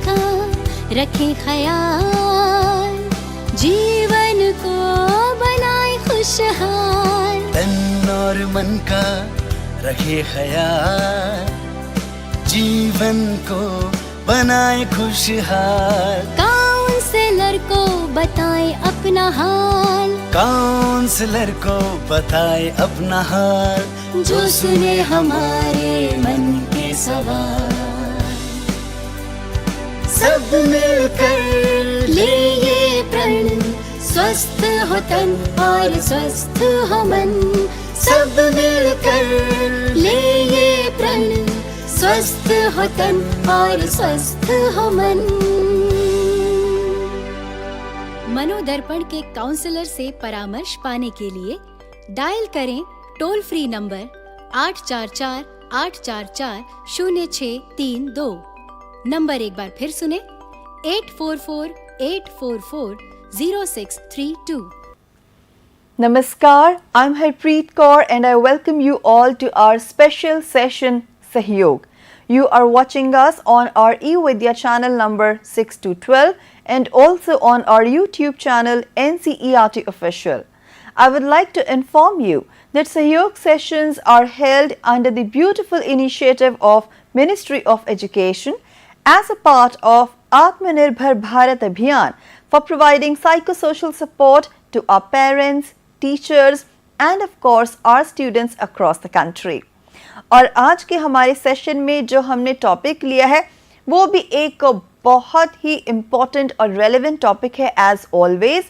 का रखे ख्याल, जीवन को बनाए खुशहाल। तन और मन का रखे ख्याल, जीवन को बनाए खुशहाल। काउंसलर को बताए अपना हाल, काउंसलर को बताए अपना हाल, जो सुने हमारे मन के सवाल। सब मिलकर ले ये प्रण, स्वस्थ हो तन और स्वस्थ हो मन। सब मिलकर ले ये प्रण, स्वस्थ हो तन और स्वस्थ हो मन। मनोदर्पण के काउंसलर से परामर्श पाने के लिए डायल करें टोल फ्री नंबर 844-844-0632। नंबर एक बार फिर सुने 844-844-0632। Namaskar, I'm Harpreet Kaur and I welcome you all to our special session Sahyog. You are watching us on our eVidya channel number 6 to 12 and also on our YouTube channel NCERT Official. I would like to inform you that Sahyog sessions are held under the beautiful initiative of Ministry of Education as a part of Atmanirbhar Bharat Abhiyan for providing psychosocial support to our parents, teachers and of course our students across the country. और आज के हमारे session में जो हमने topic लिया है वो भी एक बहुत ही इम्पोर्टेंट और रेलेवेंट टॉपिक है एज ऑलवेज।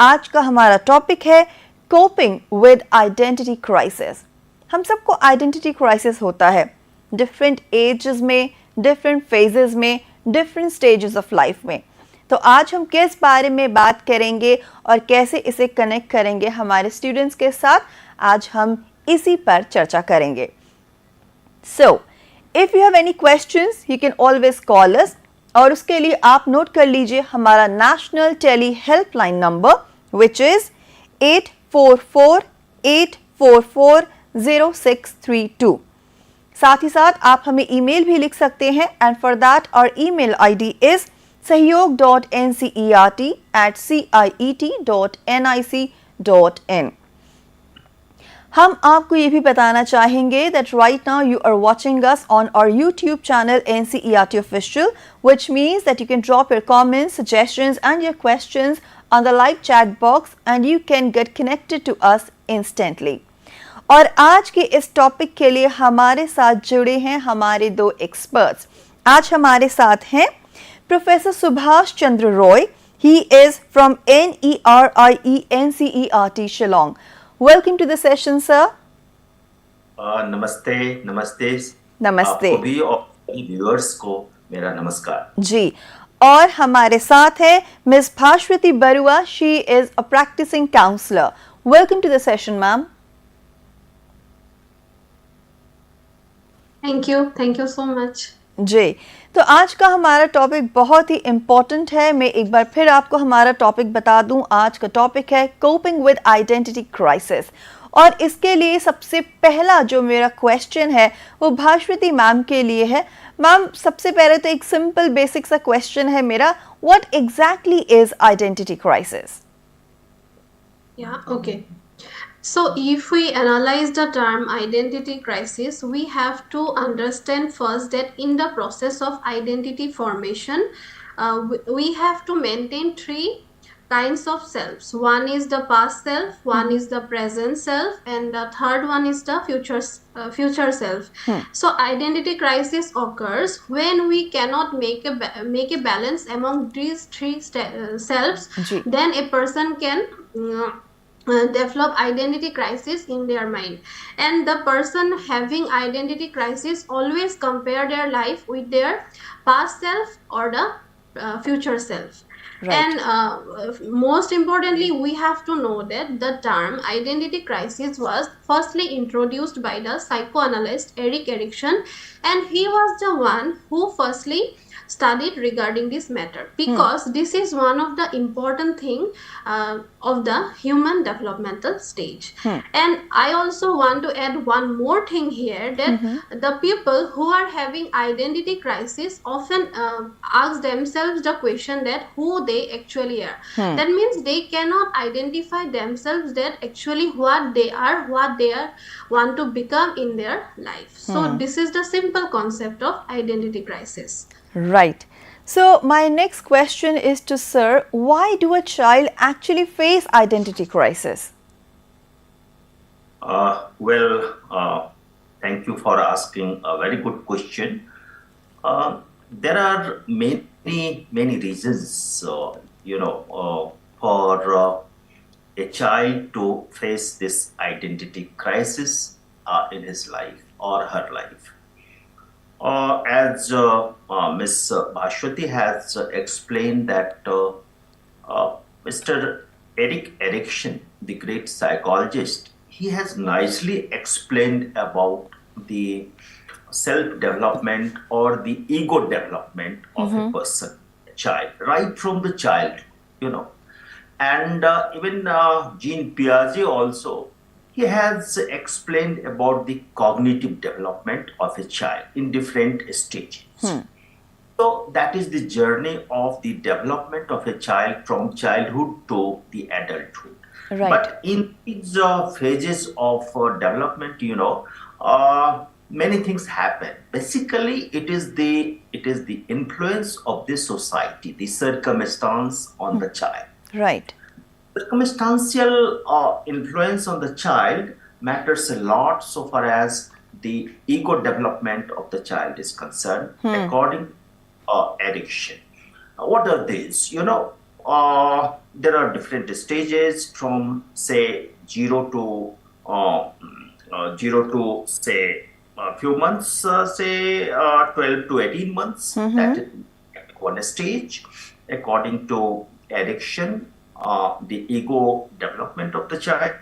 आज का हमारा टॉपिक है कोपिंग विद आइडेंटिटी क्राइसिस। हम सबको आइडेंटिटी क्राइसिस होता है डिफरेंट एजेस में, डिफरेंट फेजेस में, डिफरेंट स्टेजेस ऑफ लाइफ में। तो आज हम किस बारे में बात करेंगे और कैसे इसे कनेक्ट करेंगे हमारे स्टूडेंट्स के साथ, आज हम इसी पर चर्चा करेंगे। So, if you have any questions, you can always call us और उसके लिए आप नोट कर लीजिए हमारा national tele helpline number which is 844-844-0632। साथ ही साथ आप हमें ईमेल भी लिख सकते हैं and for that our email ID is sahyog.ncert@ciet.nic.in। हम आपको ये भी बताना चाहेंगे that right now you are watching us on our YouTube channel NCERT Official, which means that you can drop your comments, suggestions and your questions on the live chat box and you can get connected to us instantly. और आज के इस topic के लिए हमारे साथ जुड़े हैं हमारे दो एक्सपर्ट्स। आज हमारे साथ हैं professor Subhash Chandra Roy. He is from NERIE Shillong. Welcome to the session, sir. नमस्ते नमस्ते नमस्ते आपको भी और व्यूअर्स को मेरा नमस्कार जी। और हमारे साथ है miss Bhaswati Barua. She is a practicing counselor. Welcome to the session, ma'am. Thank you so much. जी, तो आज का हमारा टॉपिक बहुत ही इम्पोर्टेंट है। मैं एक बार फिर आपको हमारा टॉपिक बता दूं। आज का टॉपिक है कोपिंग विद आइडेंटिटी क्राइसिस और इसके लिए सबसे पहला जो मेरा क्वेश्चन है वो भास्वती मैम के लिए है। मैम, सबसे पहले तो एक सिंपल बेसिक सा क्वेश्चन है मेरा, what exactly is identity crisis? Yeah, okay. So if we analyze the term identity crisis, we have to understand first that in the process of identity formation, we have to maintain three kinds of selves. One is the past self, one is the present self, and the third one is the future self. So identity crisis occurs when we cannot make a balance among these three selves. Then a person can develop identity crisis in their mind, and the person having identity crisis always compare their life with their past self or the future self. Right. And most importantly, we have to know that the term identity crisis was firstly introduced by the psychoanalyst Erik Erikson, and he was the one who firstly studied regarding this matter, because this is one of the important thing of the human developmental stage. And I also want to add one more thing here, that the people who are having identity crisis often ask themselves the question that who they actually are. That means they cannot identify themselves that actually what they are, want to become in their life. So this is the simple concept of identity crisis. Right. So my next question is to Sir, why do a child actually face identity crisis? Thank you for asking a very good question. There are many reasons, for a child to face this identity crisis in his life or her life. As Ms. Bhashwati has explained that Mr. Erik Erikson, the great psychologist, he has nicely explained about the self-development or the ego development of a person, a child, right from the child, And even Jean Piaget also, he has explained about the cognitive development of a child in different stages. So that is the journey of the development of a child from childhood to the adulthood. Right. But in these phases of development, many things happen. Basically, it is the influence of the society, the circumstance on the child. Right. Circumstantial influence on the child matters a lot so far as the ego development of the child is concerned, according to Erikson. What are these? There are different stages from, say, zero to say a few months, say 12 to 18 months. That is one stage, according to Erikson. The ego development of the child.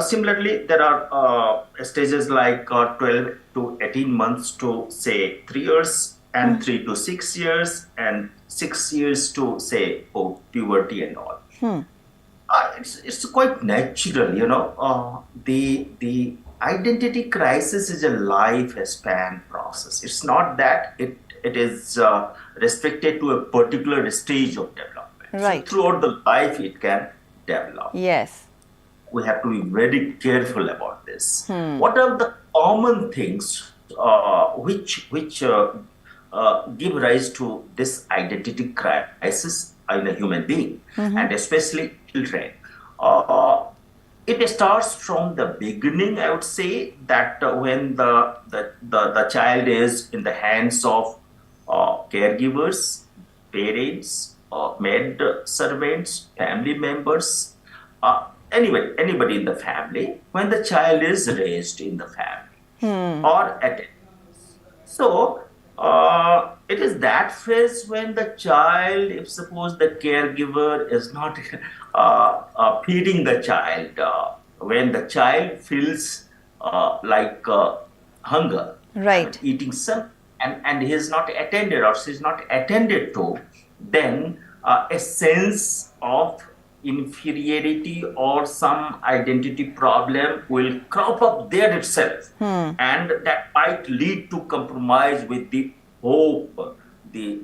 Similarly, there are stages like 12 to 18 months to, say, 3 years, and 3 to 6 years, and 6 years to, say, puberty and all. It's quite natural, the identity crisis is a lifespan process. It's not that it is restricted to a particular stage of development. Right. So throughout the life, it can develop. Yes. We have to be very careful about this. What are the common things which give rise to this identity crisis in a human being, and especially children? It starts from the beginning. I would say that when the child is in the hands of caregivers, parents, maid servants, family members, anybody in the family, when the child is raised in the family or at it. So it is that phase when the child, if suppose the caregiver is not feeding the child, when the child feels like hunger, Right. eating some, and he is not attended or she is not attended to, then a sense of inferiority or some identity problem will crop up there itself, and that might lead to compromise with the hope, the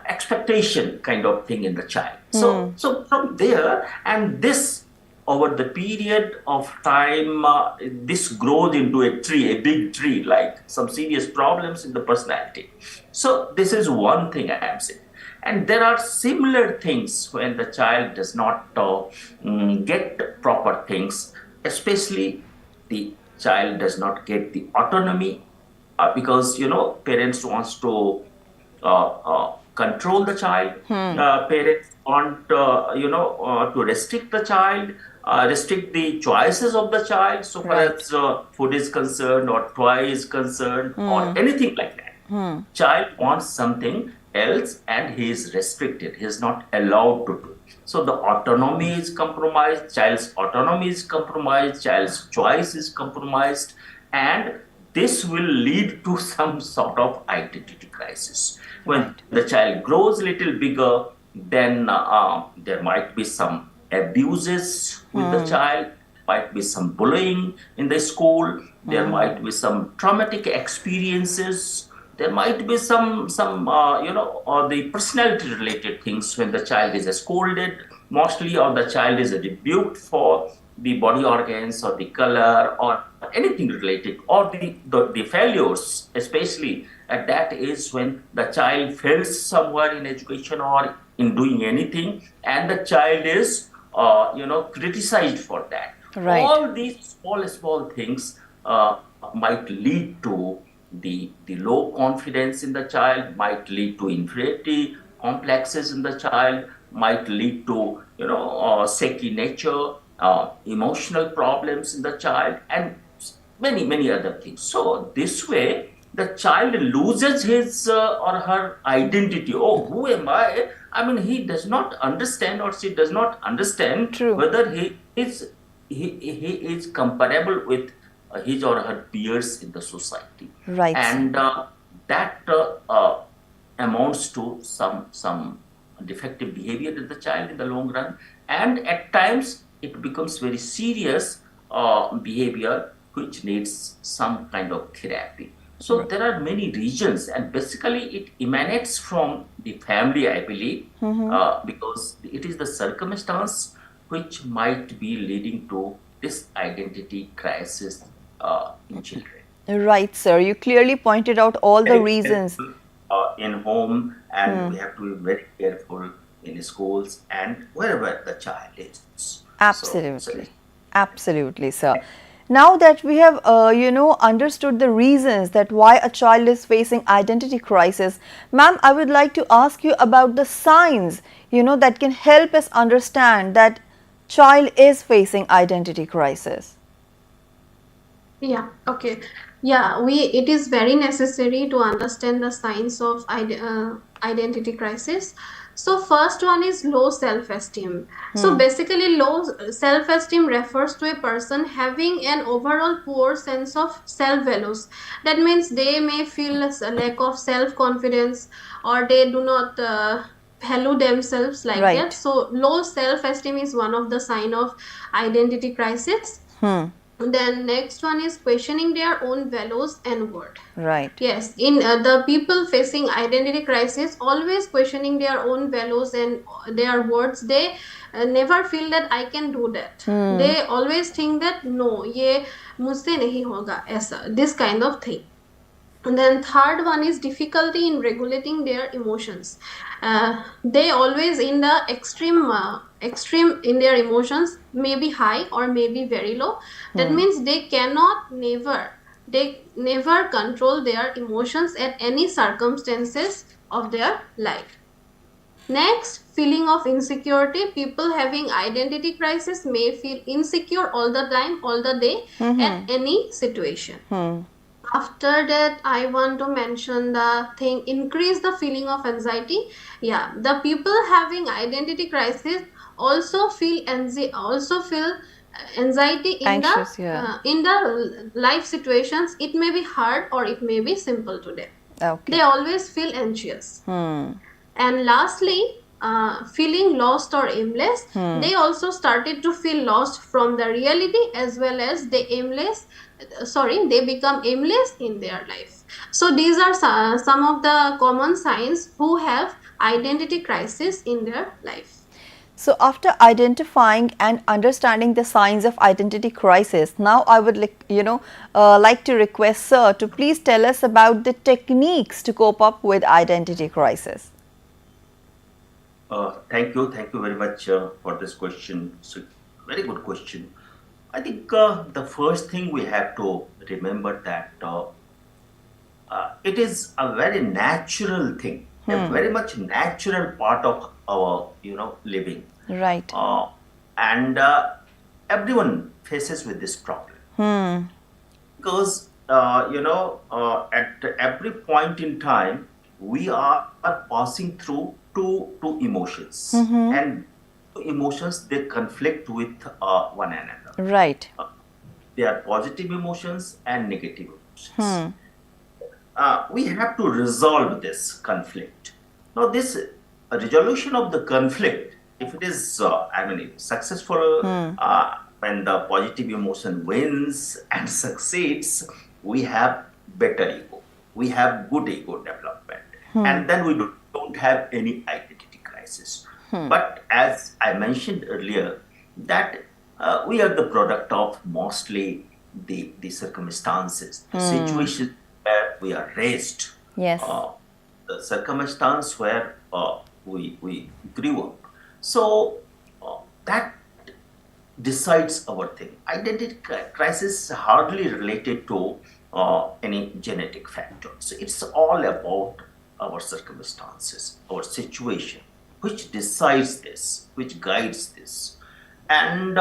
expectation kind of thing in the child. So from there, and this over the period of time, this grows into a tree, a big tree, like some serious problems in the personality. So this is one thing I am saying. And there are similar things when the child does not get proper things, especially the child does not get the autonomy, because, parents wants to control the child. Parents want, to restrict the child, restrict the choices of the child, so far Right. as food is concerned, or toy is concerned, or anything like that. Child wants something else, and he is restricted. He is not allowed to do. So the autonomy is compromised. Child's autonomy is compromised. Child's choice is compromised, and this will lead to some sort of identity crisis. When the child grows a little bigger, then there might be some abuses with the child, might be some bullying in the school, there might be some traumatic experiences, there might be some or the personality related things when the child is scolded mostly, or the child is rebuked for the body organs or the color or anything related, or the failures, especially at that age when the child fails somewhere in education or in doing anything, and the child is criticized for that. Right. All these small things might lead to the low confidence in the child, might lead to inferiority complexes in the child, might lead to shaky nature, emotional problems in the child, and many other things. So this way the child loses his or her identity. Oh, who am I? I mean, he does not understand, or she does not understand True. whether he is comparable with his or her peers in the society. Right. And that amounts to some defective behavior in the child in the long run, and at times it becomes very serious behavior which needs some kind of therapy. So there are many regions, and basically it emanates from the family, I believe, because it is the circumstance which might be leading to this identity crisis in children. Right, sir. You clearly pointed out all the reasons. In home, and we have to be very careful in schools and wherever the child is. Absolutely. Absolutely, sir. Now that we have, understood the reasons that why a child is facing identity crisis, ma'am, I would like to ask you about the signs, that can help us understand that child is facing identity crisis. Yeah, okay. Yeah, it is very necessary to understand the signs of identity crisis. So first one is low self-esteem. So basically low self-esteem refers to a person having an overall poor sense of self-values. That means they may feel a lack of self-confidence, or they do not value themselves like Right. that. So low self-esteem is one of the sign of identity crisis. Then next one is questioning their own values and worth. Right. Yes, in the people facing identity crisis, always questioning their own values and their words, they never feel that I can do that. They always think that no, ye mujhse nahi hoga, aisa, this kind of thing. And then third one is difficulty in regulating their emotions. They always in the extreme in their emotions, may be high or may be very low. That means they never control their emotions at any circumstances of their life. Next, feeling of insecurity. People having identity crisis may feel insecure all the time, all the day, at any situation. After that, I want to mention the thing, increase the feeling of anxiety. Yeah, the people having identity crisis also feel anxiety in Anxious, in the life situations. It may be hard or it may be simple to them. Okay. They always feel anxious. And lastly, feeling lost or aimless. They also started to feel lost from the reality, as well as they become aimless in their life. So these are some of the common signs who have identity crisis in their life. So after identifying and understanding the signs of identity crisis, now I would like to request sir to please tell us about the techniques to cope up with identity crisis. Thank you very much for this question. It's a very good question. I think the first thing we have to remember that it is a very natural thing a very much natural part of our, living. Right. And everyone faces with this problem. Because, at every point in time, we are passing through two emotions. And emotions, they conflict with one another. Right. They are positive emotions and negative emotions. We have to resolve this conflict. Now, this resolution of the conflict, if it is, successful, when the positive emotion wins and succeeds, we have better ego. We have good ego development. And then we don't have any identity crisis. But as I mentioned earlier, that we are the product of mostly the circumstances, the situations where we are raised, Yes. the circumstance where we grew up. So that decides our thing. Identity crisis is hardly related to any genetic factors. It's all about our circumstances, our situation, which decides this, which guides this. And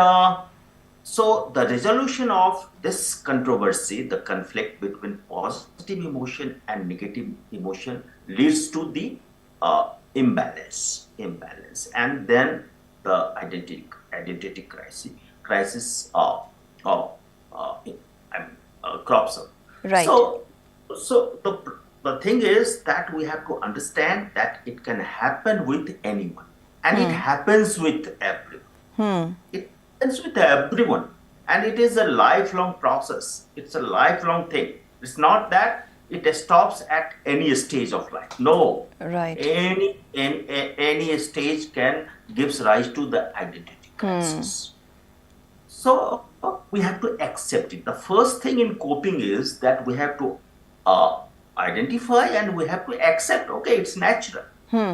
so the resolution of this controversy, the conflict between positive emotion and negative emotion, leads to the imbalance, and then the identity crisis crops up. Right. So the thing is that we have to understand that it can happen with anyone, and it happens with everyone. It happens with everyone, and it is a lifelong process. It's a lifelong thing. It's not that it stops at any stage of life. No. Right. Any stage can gives rise to the identity crisis. So we have to accept it. The first thing in coping is that we have to identify and we have to accept. Okay, it's natural.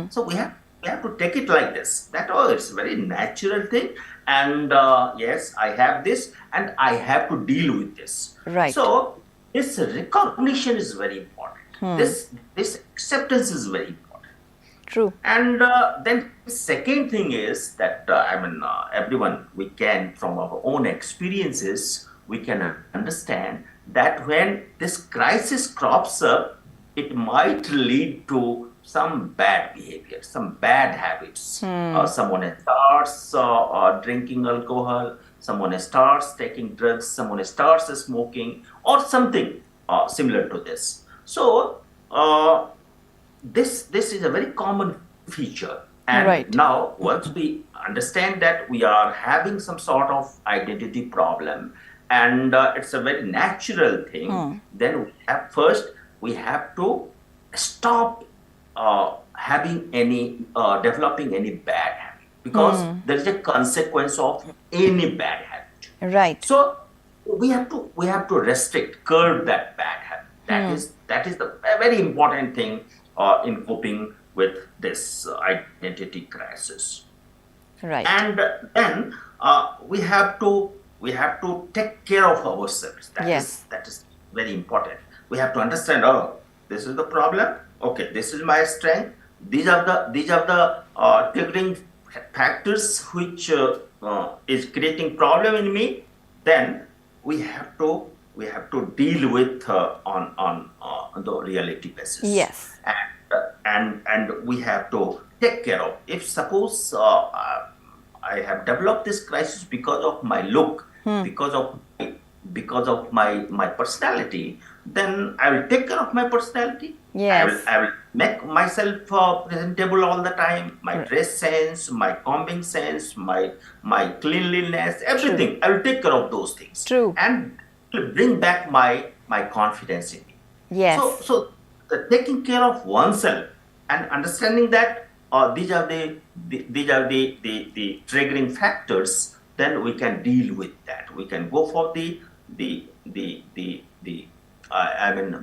So we have to take it like this. That it's a very natural thing, and yes, I have this, and I have to deal with this. Right. So this recognition is very important. This acceptance is very important. True. And then the second thing is that everyone, we can, from our own experiences, we can understand that when this crisis crops up, it might lead to some bad behavior, some bad habits. Someone starts drinking alcohol, someone starts taking drugs, someone starts smoking, or something similar to this. So this is a very common feature. And Right. now, once we understand that we are having some sort of identity problem, and it's a very natural thing, then we have to stop having any developing any bad habit, because there is a consequence of any bad habit. Right. So we have to restrict, curb that bad habit. That is the very important thing in coping with this identity crisis. Right. And then we have to take care of ourselves. That is very important. We have to understand, this is the problem. Okay, this is my strength. These are the triggering factors which is creating problem in me. Then we have to deal with on the reality basis. Yes. And we have to take care of. If suppose I have developed this crisis because of my look, because of my personality, then I will take care of my personality. Yes. I will make myself presentable all the time. My dress sense, my combing sense, my cleanliness, everything. I will take care of those things. True. And to bring back my confidence in me. Yes. So taking care of oneself and understanding that these are the triggering factors, then we can deal with that. We can go for the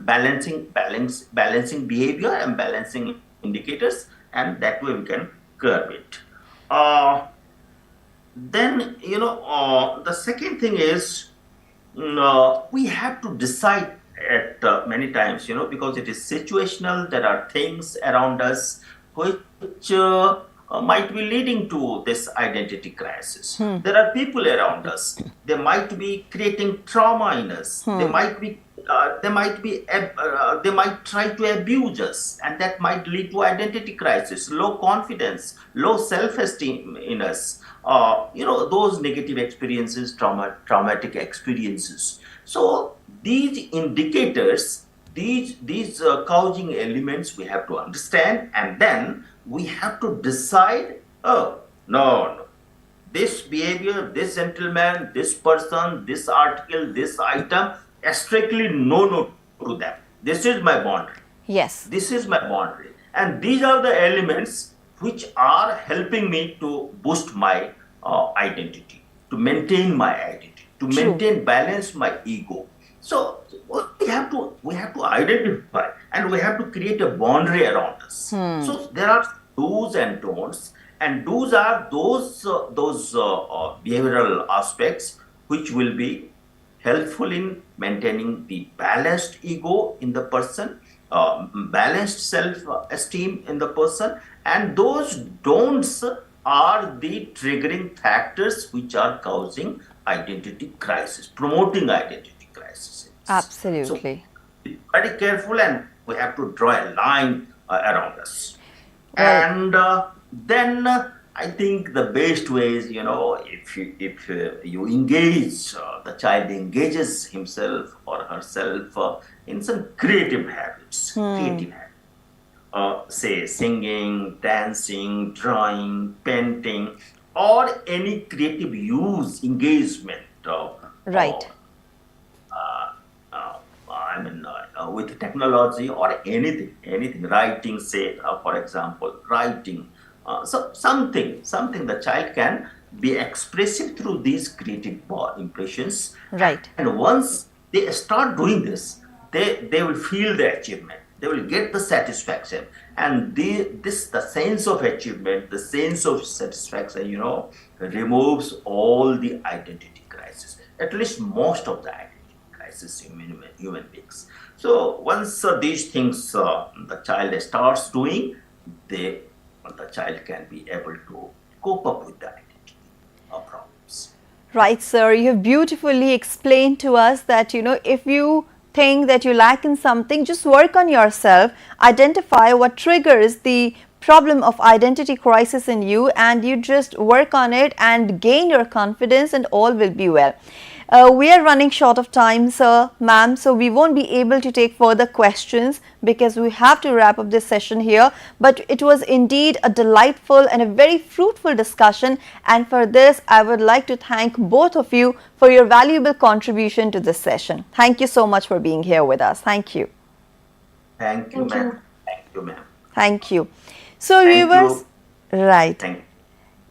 balancing behavior and balancing indicators, and that way we can curb it. Then the second thing is we have to decide at many times, because it is situational, there are things around us which might be leading to this identity crisis. There are people around us. They might be creating trauma in us. They might try to abuse us, and that might lead to identity crisis, low confidence, low self-esteem in us. Those negative experiences, traumatic experiences. So these indicators, these causing elements, we have to understand, and then we have to decide, no, this behavior, this gentleman, this person, this article, this item, strictly no to them. This is my boundary. Yes. This is my boundary. And these are the elements which are helping me to boost my identity, to maintain my identity, to maintain balance my ego. So we have to identify, and we have to create a boundary around us. So there are do's and don'ts, and do's are those behavioral aspects which will be helpful in maintaining the balanced ego in the person, balanced self-esteem in the person, and those don'ts are the triggering factors which are causing identity crisis, promoting identity crisis. Absolutely. So, be very careful, and we have to draw a line around us. Well, and then I think the best way is, if you engage, the child engages himself or herself in some creative habits, say singing, dancing, drawing, painting, or any creative engagement. Right. With technology or anything, writing, say, for example, writing. So something the child can be expressive through these creative impressions. Right. And once they start doing this, they will feel the achievement. They will get the satisfaction. And the sense of achievement, the sense of satisfaction, removes all the identity crisis. At least most of the identity crisis in human beings. So once these things the child starts doing, the child can be able to cope up with the identity problems. Right, sir. You have beautifully explained to us that, if you think that you lack in something, just work on yourself, identify what triggers the problem of identity crisis in you, and you just work on it and gain your confidence, and all will be well. We are running short of time, sir, ma'am, so we won't be able to take further questions because we have to wrap up this session here. But it was indeed a delightful and a very fruitful discussion, and for this I would like to thank both of you for your valuable contribution to this session. Thank you so much for being here with us. Thank you. Thank you, ma'am. Thank you, ma'am. Thank you. So viewers, right. Thank you.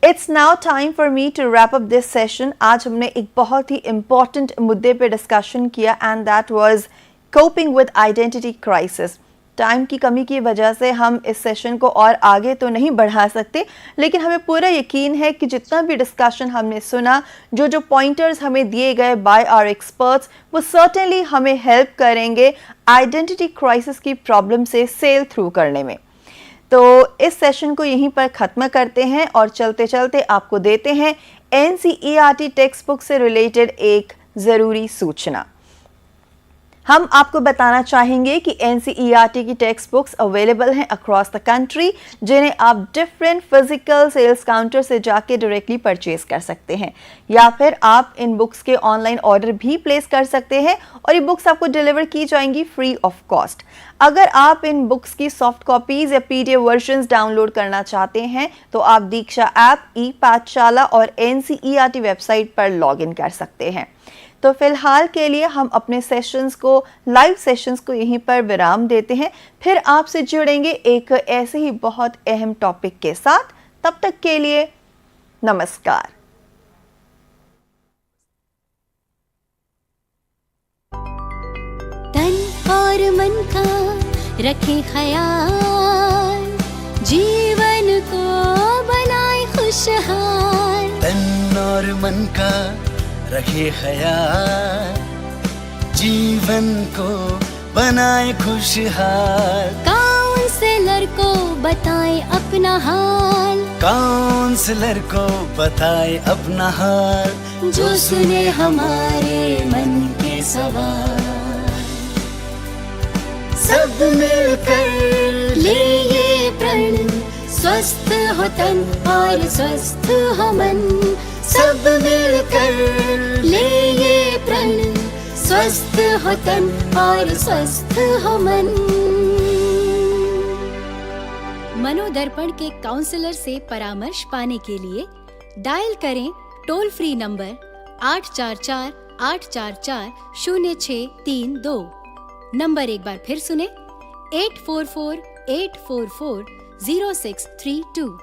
It's now time for me to wrap up this session. आज हमने एक बहुत ही important मुद्दे पे discussion किया, and that was coping with identity crisis. Time की कमी की वजह से हम इस सेशन को और आगे तो नहीं बढ़ा सकते, लेकिन हमें पूरा यकीन है कि जितना भी डिस्कशन हमने सुना, जो पॉइंटर्स हमें दिए गए बाय आवर एक्सपर्ट्स, वो सर्टेनली हमें हेल्प करेंगे आइडेंटिटी क्राइसिस की प्रॉब्लम से सेल थ्रू करने में। तो इस सेशन को यहीं पर ख़त्म करते हैं और चलते चलते आपको देते हैं NCERT टेक्स्ट बुक से रिलेटेड एक ज़रूरी सूचना। हम आपको बताना चाहेंगे कि NCERT की टेक्स्ट बुक्स अवेलेबल हैं अक्रॉस द कंट्री, जिन्हें आप डिफरेंट फिजिकल सेल्स काउंटर से जाके डायरेक्टली परचेज कर सकते हैं, या फिर आप इन बुक्स के ऑनलाइन ऑर्डर भी प्लेस कर सकते हैं और ये बुक्स आपको डिलीवर की जाएंगी फ्री ऑफ कॉस्ट। अगर आप इन बुक्स की सॉफ्ट कॉपीज़ या PDF वर्जन्स डाउनलोड करना चाहते हैं तो आप दीक्षा ऐप, ई-पाठशाला और NCERT वेबसाइट पर लॉगिन कर सकते हैं। तो फिलहाल के लिए हम अपने सेशंस को, लाइव सेशंस को यहीं पर विराम देते हैं। फिर आपसे जुड़ेंगे एक ऐसे ही बहुत अहम टॉपिक के साथ। तब तक के लिए नमस्कार। तन और मन का रखे ख्याल, जीवन को बनाए खुशहाल। तन और मन का रखे ख्याल, जीवन को बनाए खुशहाल। काउंसलर को बताएं अपना हाल, काउंसलर को बताए अपना हाल, जो सुने हमारे मन के सवाल। सब मिलकर ले ये प्रण, स्वस्थ हो तन और स्वस्थ हो मन। सब मिलकर ले ये प्रण, स्वस्थ हो तन और स्वस्थ हो मन। मनोदर्पण के काउंसलर से परामर्श पाने के लिए डायल करें टोल फ्री नंबर 844-844-0632। नंबर एक बार फिर सुने 844-844-0632।